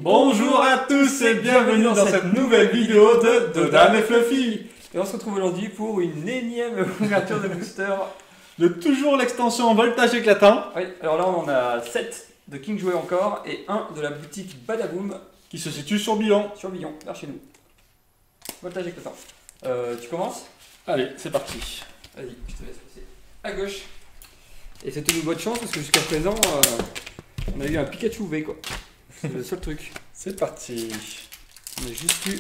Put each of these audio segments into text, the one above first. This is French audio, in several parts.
Bonjour à tous et bienvenue dans cette nouvelle vidéo de Dodam et Fluffy. Et on se retrouve aujourd'hui pour une énième ouverture de booster. De toujours l'extension voltage éclatant. Oui, alors là on en a 7 de King Jouet encore et 1 de la boutique Badaboom Qui se situe sur Billon. sur Billon, vers chez nous. Voltage éclatant. Tu commences? Allez, c'est parti. Vas-y, je te laisse passer à gauche. Et c'était une bonne chance parce que jusqu'à présent on a eu un Pikachu V quoi. C'est le seul truc. C'est parti. On a juste eu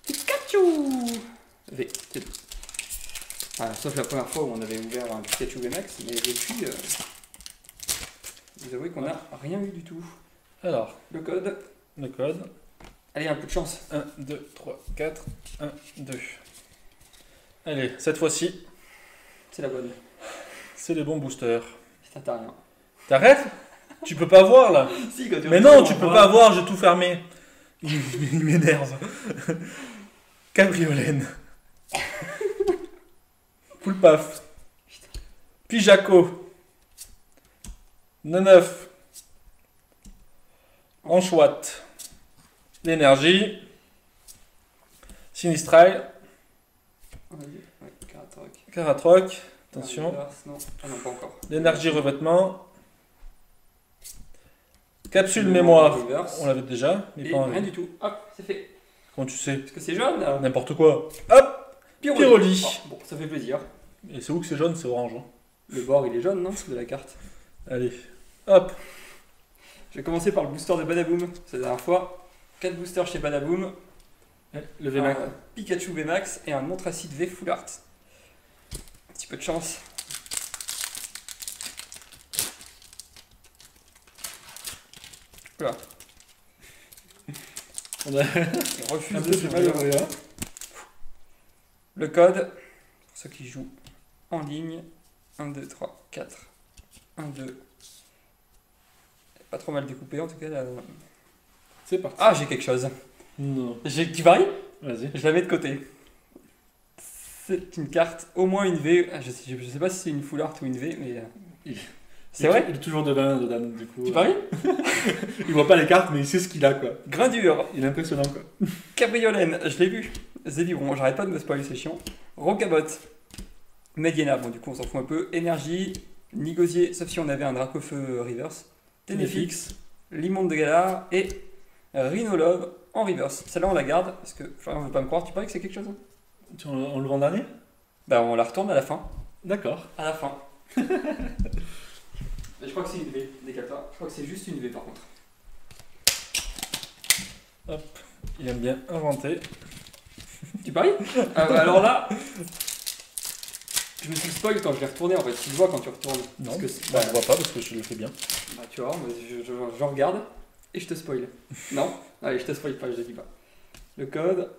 Pikachu V, c'est tout. Voilà, sauf la première fois où on avait ouvert un Pikachu VMAX, mais depuis, vous avouez qu'on n'a rien eu du tout. Alors, Le code. le code. Allez, un peu de chance. 1, 2, 3, 4, 1, 2. Allez, cette fois-ci, C'est la bonne. c'est les bons boosters. Putain, t'as rien. T'arrêtes? Tu peux pas voir là. Si, quand tu Mais non, tu peux pas voir, j'ai tout fermé. Il m'énerve. Cabriolène. Poulpaf. Pijaco. Neneuf. Anchouette. L'énergie. Sinistral. Ouais, Caratroc. Caratroc. Attention. Non. Ah non, pas encore. L'énergie revêtement. Capsule mémoire. Reverse. On l'avait déjà. Mais Et pas en... rien du tout. Hop, c'est fait. Comment tu sais? Parce que c'est jaune là. N'importe quoi. Hop. Pyroli. Oh, bon, ça fait plaisir. Et c'est où que c'est jaune? C'est orange. Hein. Le bord il est jaune, non? De la carte. Allez. Hop. Je vais commencer par le booster de Badaboom. C'est la dernière fois. 4 boosters chez Badaboom. Le VMAX. Un Pikachu VMAX et un Montracid V Full Art. Un petit peu de chance. Voilà. On a Il refuse un de peu se c'est malheureux. malheureux. Hein. Le code, pour ceux qui jouent en ligne, 1, 2, 3, 4. 1, 2. Pas trop mal découpé en tout cas. Là. C'est parti. Ah, j'ai quelque chose. Non. Tu varies? Vas-y. Je la mets de côté. C'est une carte, au moins une V. Je sais pas si c'est une full art ou une V, mais. C'est vrai? Il est toujours dedans, du coup. Tu paries? Il voit pas les cartes, mais il sait ce qu'il a, quoi. Grindur, Il est impressionnant, quoi. Cabriolène, je l'ai vu. Zéviron, j'arrête pas de me spoiler, c'est chiant. Rocabot, Mediana, bon du coup on s'en fout un peu. Énergie, Nigosier, sauf si on avait un Dracofeu reverse. Ténéfix, Limonde de Galar et Rhinolove en reverse. Celle-là on la garde parce que Florian veut pas me croire. Tu paries que c'est quelque chose? On le vend dernier? Bah on la retourne à la fin. D'accord. À la fin. Mais je crois que c'est une V, décale-toi. Je crois que c'est juste une V par contre. Hop. Il aime bien inventer. Tu paries? Alors là, je me suis spoil quand je l'ai retourné en fait. Tu le vois quand tu retournes. Non, Parce que bah, je vois pas parce que je le fais bien. Bah, tu vois, moi, je regarde et je te spoil. Non? Allez, je te spoil pas, je te dis pas. Le code.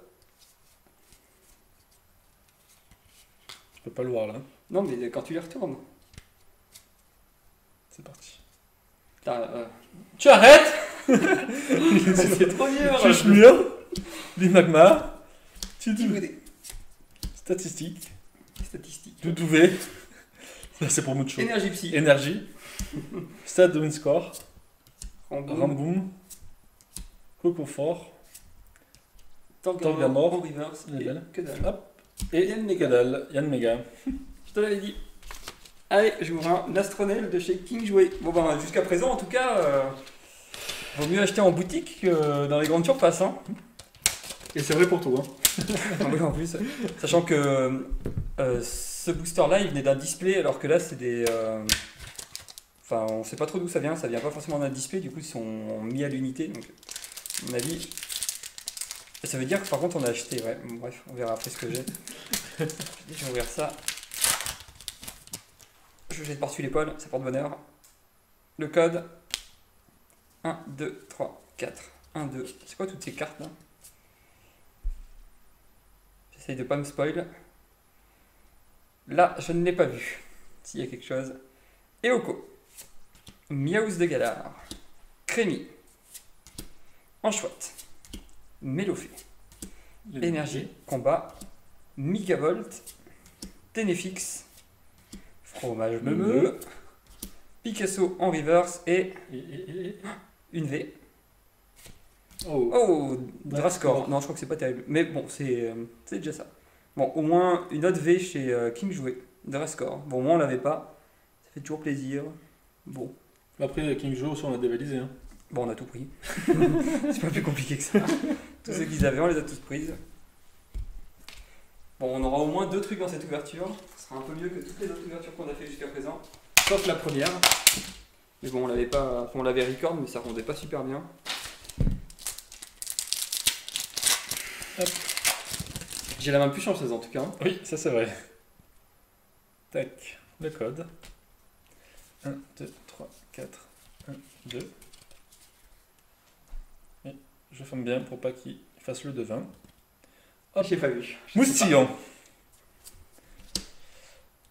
Je peux pas le voir là. Non, mais quand tu les retournes. C'est parti. Tu arrêtes. C'est trop dur! Chuchemur. Du magma. Statistique. Statistique. Doudouvé. Là, c'est pour Mucho. Énergie psy. Énergie. Stade de win score. Ramboum. Ramboum. Cocofort. Tangamore. Tangamore. En reverse. Et Level. que dalle. Hop. Et Yann Mega. Gadal. Yann Mega. Je te l'avais dit. Allez, j'ouvre un Astronel de chez King Jouet. Bon, ben, jusqu'à présent, en tout cas, vaut mieux acheter en boutique que dans les grandes surfaces. Hein. Et c'est vrai pour tout. Hein. Ah oui, en plus. Sachant que ce booster là il venait d'un display alors que là c'est des. Enfin, on sait pas trop d'où ça vient pas forcément d'un display, du coup ils sont mis à l'unité. Donc, à mon avis. Ça veut dire que par contre on a acheté, ouais, bon, bref, on verra après ce que j'ai. Je vais ouvrir ça. Je jette par-dessus l'épaule, ça porte bonheur. Le code 1, 2, 3, 4. 1, 2. C'est quoi toutes ces cartes là? J'essaye de pas me spoil. Là, je ne l'ai pas vu. S'il y a quelque chose. Eoko. Miaus de Galar. Crémy. Anchouette. Mélofée. Énergie. Combat. Migavolt. Ténéfix. Fromage meumeux. Picasso en reverse et une V. Oh. Oh, Ouais, Drascore. bon. Non, je crois que c'est pas terrible. Mais bon, c'est déjà ça. Bon, au moins une autre V chez King Jouet. Drascore. Bon, au moins on l'avait pas. Ça fait toujours plaisir. Bon. Après, King Joe, aussi, on a dévalisé. Hein. Bon, on a tout pris. C'est pas plus compliqué que ça. Tous ceux qu'ils avaient, on les a tous prises. Bon, on aura au moins 2 trucs dans cette ouverture. Ce sera un peu mieux que toutes les autres ouvertures qu'on a fait jusqu'à présent. Sauf la première. Mais bon, on l'avait pas. Enfin, on l'avait record, mais ça rendait pas super bien. Hop. J'ai la main plus chanceuse en tout cas. Oui, ça c'est vrai. Tac, le code. 1, 2, 3, 4, 1, 2. Et je ferme bien pour pas qu'il fasse le devin. Hop. J'ai pas vu. Moustillon.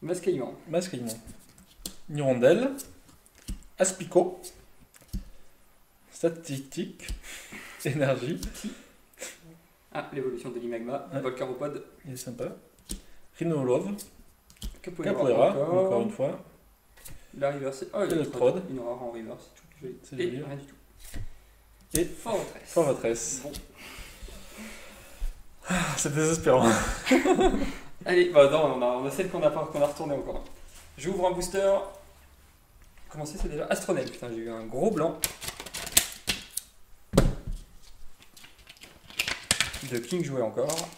Mascaillement. Mascaillement. Hirondelle. Aspicot. Statistique. Énergie. Ah, l'évolution de l'Imagma. Ouais. Volcaropode. Il est sympa. Rhinolove. Capoeira. Capoeira, encore une fois. La reverse. Oh, Electrode. Une aura en reverse. C'est joli. C'est Et joli. rien du tout. Et Fortress. Fortress. Bon. C'est désespérant. Allez, bah non, on a celle qu'on a retourné encore. J'ouvre un booster. Comment c'est déjà Astronel. Putain, j'ai eu un gros blanc. De King Jouet encore.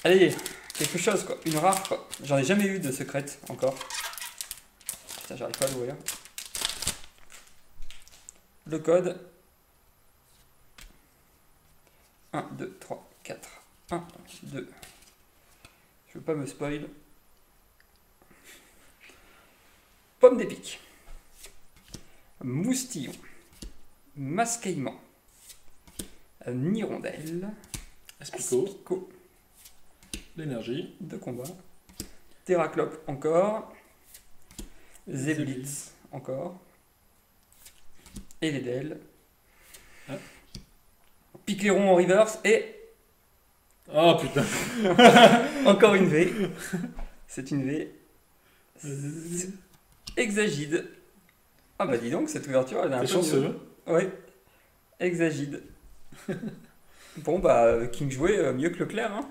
Allez, quelque chose quoi. Une rare quoi. J'en ai jamais eu de secrète encore. Putain, j'arrive pas à l'ouvrir. Le code. 1, 2, 3, 4. 1, 2. Je veux pas me spoil. Pomme d'épic. Moustillon. Mascaillement. Hirondelle. Aspicot. Aspicot L'énergie. de combat. Terraclope encore. Zeblitz encore. Eledel. Ah. Picléron en reverse et Oh putain. encore une V. C'est une V. Exagide. Ah bah dis donc, cette ouverture elle est un peu C'est chanceux. mieux. Ouais. Exagide. Bon bah King Jouet mieux que Leclerc hein.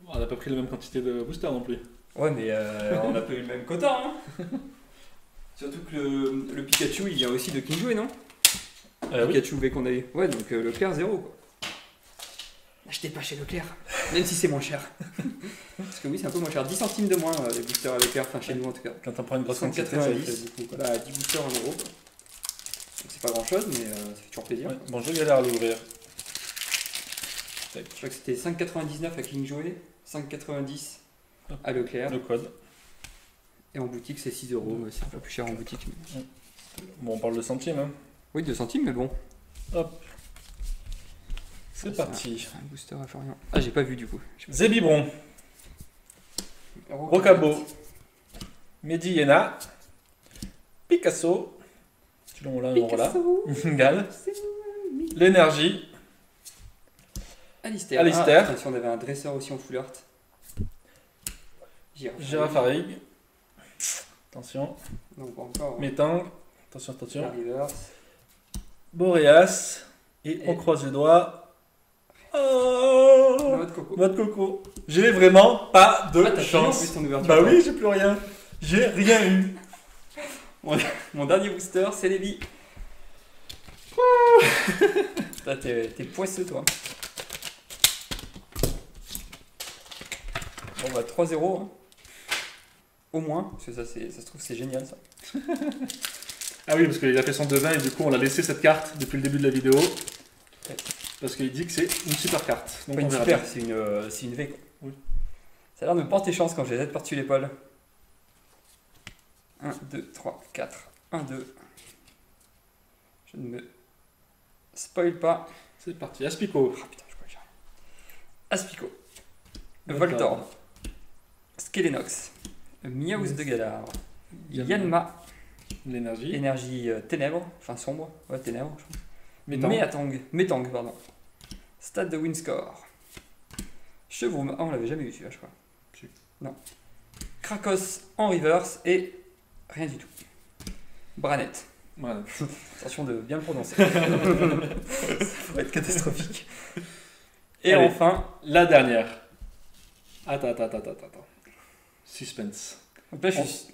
On n'a pas pris la même quantité de booster non plus. Ouais mais on n'a pas eu le même quota hein. Surtout que le Pikachu il vient aussi de King Jouet non? Oui. Pikachu V qu'on a eu. Ouais donc Leclerc 0 quoi. N'achetez pas chez Leclerc, même si c'est moins cher. Parce que oui c'est un peu moins cher, 10 centimes de moins les boosters à Leclerc, enfin chez nous en tout cas. Quand on prend une grosse quantité, ça 190. fait beaucoup. Quoi. Bah 10 boosters en euros quoi. Donc c'est pas grand chose mais ça fait toujours plaisir. Ouais. Bon, je galère à l'ouvrir. Je crois que c'était 5,99 à King Jouet, 5,90 à Leclerc. Le code. Et en boutique c'est 6 euros, ouais, c'est un peu plus cher en boutique. Mais... Bon, on parle de centimes. Hein. Oui 2 centimes mais bon. Hop. C'est Ça, parti. Un booster à Florian. Ah j'ai pas vu du coup. Zébibron. Rocabo. Mediena. Picasso. Tu l'as là, on là. Gal. L'énergie. Alistair. Alistair. Ah, attention, on avait un dresseur aussi en full art. Girafarig. Attention. Non, pas encore. Métang. Attention, La attention. reverse. Boréas. Et on croise les doigts. Oh, Noix de coco. noix de coco. J'ai vraiment pas de Ah, t'as fini en chance. plus ton ouverture. Bah oui, j'ai plus rien. J'ai rien eu. Mon dernier booster, c'est Lévi. Là, t'es poisseux, toi. Bon, bah 3-0. Hein. Au moins, parce que ça se trouve, c'est génial ça. Ah oui, parce qu'il a fait son devin et du coup on l'a laissé cette carte depuis le début de la vidéo. Parce qu'il dit que c'est une super carte. Donc Pas on une verra super, bien. c'est une V. Quoi. Oui. Ça a l'air de me porter chance quand j'ai la tête par-dessus l'épaule. 1, 2, 3, 4. 1, 2. Je ne me spoil pas. C'est parti. Aspicot. Ah putain, je crois que j'ai rien. Aspico. D'accord. Voltorb. Skelenox. Miaus de Galar. Yanma. L'énergie. Énergie ténèbres. Enfin sombre. Ouais, ténèbres, je crois. Métang. Métang, pardon. Stade de Winscore. Chevroum. Ah, on l'avait jamais eu celui-là, je crois. Si. Non. Krakos en reverse et rien du tout. Branette. Voilà. Attention de bien le prononcer. Ça pourrait être catastrophique. Et Allez. enfin, La dernière. Attends. Suspense. donc là,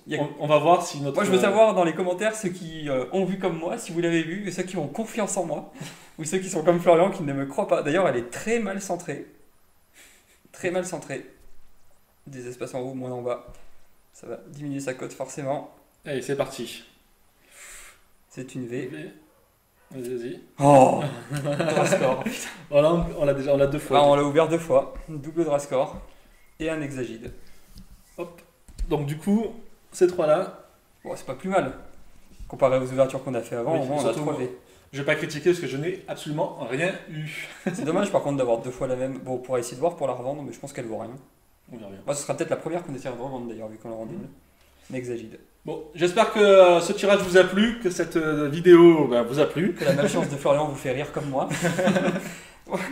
il y a- On va voir si notre... moi je veux savoir dans les commentaires ceux qui ont vu comme moi, si vous l'avez vu, et ceux qui ont confiance en moi, ou ceux qui sont comme Florian qui ne me croient pas. D'ailleurs, elle est très mal centrée. Très mal centrée. Des espaces en haut, moins en bas. Ça va diminuer sa cote forcément. Allez, c'est parti. C'est une V. Vas-y. Oh Drascore. Voilà, on l'a deux fois. Ah, on l'a ouvert 2 fois. Double Drascore. Et un Hexagide. Hop. Donc du coup, ces trois-là, Bon, c'est pas plus mal. Comparé aux ouvertures qu'on a fait avant, Oui, au moins on a surtout 3 V. je vais pas critiquer parce que je n'ai absolument rien eu. C'est dommage par contre d'avoir 2 fois la même. Bon, on pourra essayer de voir pour la revendre, mais je pense qu'elle vaut rien. On verra bien. Moi, ce sera peut-être la première qu'on essaiera de revendre d'ailleurs, vu qu'on l'a rendu. Un Hexagide. Bon, j'espère que ce tirage vous a plu, que cette vidéo vous a plu. Que la malchance de Florian vous fait rire comme moi.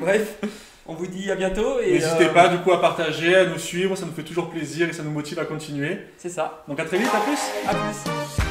Bref, on vous dit à bientôt. Et N'hésitez pas du coup à partager, à nous suivre, ça nous fait toujours plaisir et ça nous motive à continuer. C'est ça. Donc à très vite, à plus. À plus.